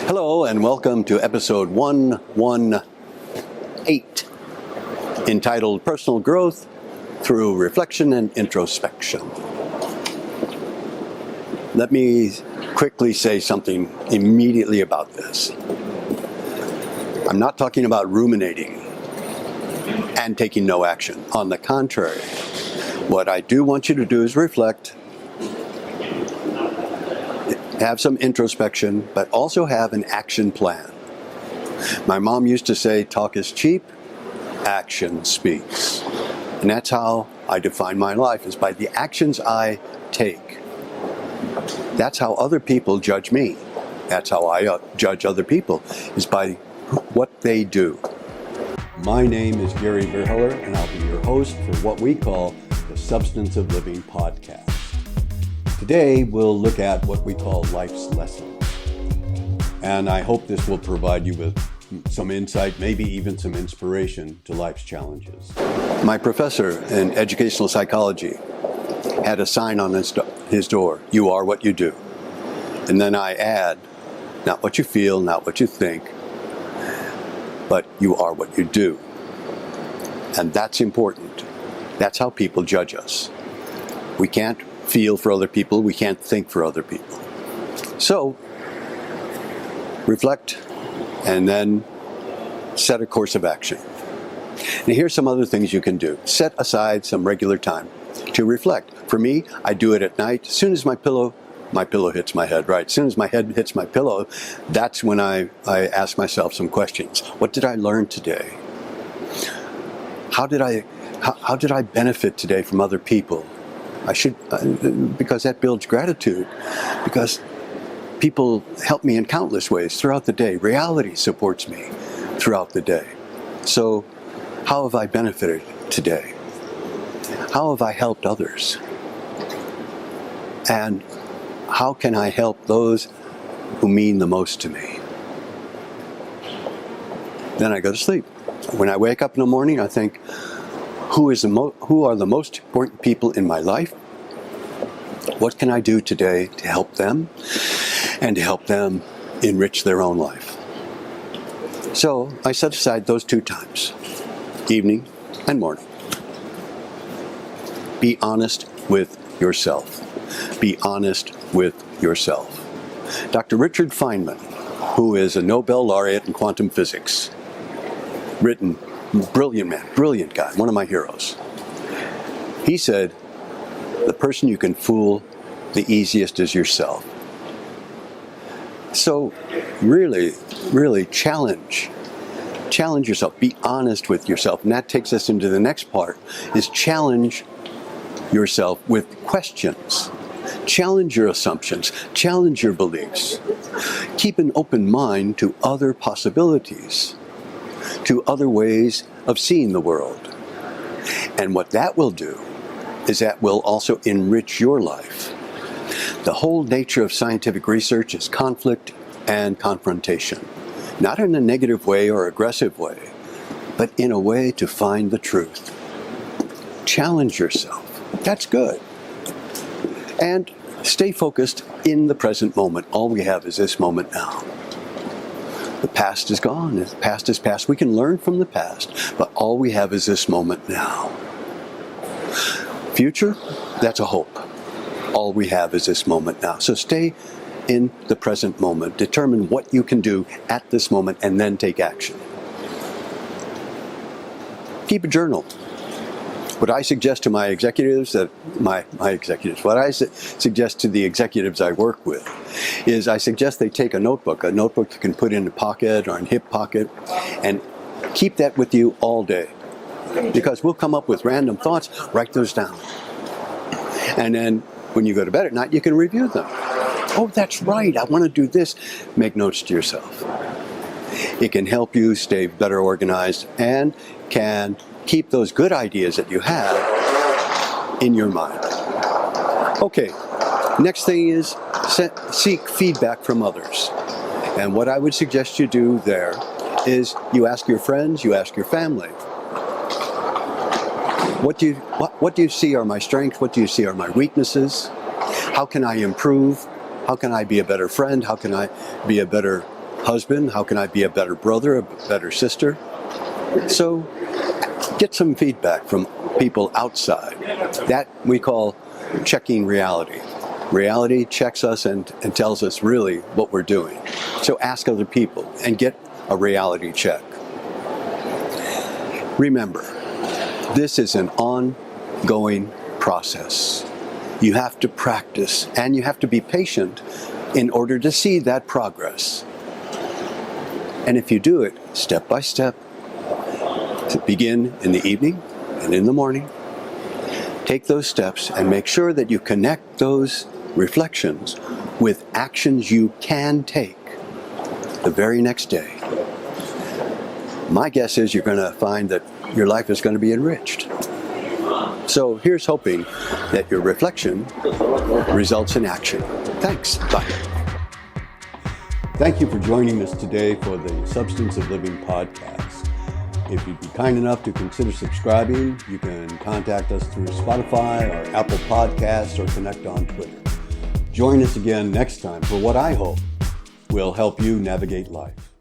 Hello and welcome to episode 118, entitled Personal Growth Through Reflection and Introspection. Let me quickly say something immediately about this. I'm not talking about ruminating and taking no action. On the contrary, what I do want you to do is reflect, have some introspection, but also have an action plan. My mom used to say, talk is cheap, action speaks. And that's how I define my life, is by the actions I take. That's how other people judge me. That's how I judge other people, is by what they do. My name is Vierheller, and I'll be your host for what we call the Substance of Living podcast. Today, we'll look at what we call life's lessons. And I hope this will provide you with some insight, maybe even some inspiration to life's challenges. My professor in educational psychology had a sign on his door, "You are what you do." And then I add, not what you feel, not what you think, but you are what you do. And that's important. That's how people judge us. We can't feel for other people, we can't think for other people. So, reflect and then set a course of action. Now here's some other things you can do. Set aside some regular time to reflect. For me, I do it at night. As soon as my pillow hits my head, right? As soon as my head hits my pillow, that's when I ask myself some questions. What did I learn today? How did I benefit today from other people? Because that builds gratitude, because people help me in countless ways throughout the day. Reality supports me throughout the day. So how have I benefited today? How have I helped others? And how can I help those who mean the most to me? Then I go to sleep. When I wake up in the morning, I think, who are the most important people in my life? What can I do today to help them and to help them enrich their own life? So I set aside those two times, evening and morning. Be honest with yourself. Be honest with yourself. Dr. Richard Feynman, who is a Nobel laureate in quantum physics, brilliant man, brilliant guy, one of my heroes. He said, the person you can fool the easiest is yourself. So really, really challenge yourself. Be honest with yourself. And that takes us into the next part, is challenge yourself with questions. Challenge your assumptions. Challenge your beliefs. Keep an open mind to other possibilities, to other ways of seeing the world. And what that will do is that will also enrich your life. The whole nature of scientific research is conflict and confrontation. Not in a negative way or aggressive way, but in a way to find the truth. Challenge yourself. That's good. And stay focused in the present moment. All we have is this moment now. The past is gone. The past is past. We can learn from the past, but all we have is this moment now. Future, that's a hope. All we have is this moment now. So stay in the present moment. Determine what you can do at this moment and then take action. Keep a journal. What I suggest to my executives, what I suggest to the executives I work with, is I suggest they take a notebook you can put in a pocket or in a hip pocket, and keep that with you all day. Because we'll come up with random thoughts, write those down. And then when you go to bed at night, you can review them. Oh, that's right, I want to do this. Make notes to yourself. It can help you stay better organized and can keep those good ideas that you have in your mind. Okay, next thing is seek feedback from others. And what I would suggest you do there is you ask your friends, you ask your family, what do you see are my strengths? What do you see are my weaknesses? How can I improve? How can I be a better friend? How can I be a better husband? How can I be a better brother, a better sister? So get some feedback from people outside. That we call checking reality. Reality checks us and tells us really what we're doing. So ask other people and get a reality check. Remember, this is an ongoing process. You have to practice and you have to be patient in order to see that progress. And if you do it step by step, to begin in the evening and in the morning, take those steps and make sure that you connect those reflections with actions you can take the very next day. My guess is you're going to find that your life is going to be enriched. So here's hoping that your reflection results in action. Thanks. Bye. Thank you for joining us today for the Substance of Living podcast. If you'd be kind enough to consider subscribing, you can contact us through Spotify or Apple Podcasts or connect on Twitter. Join us again next time for what I hope will help you navigate life.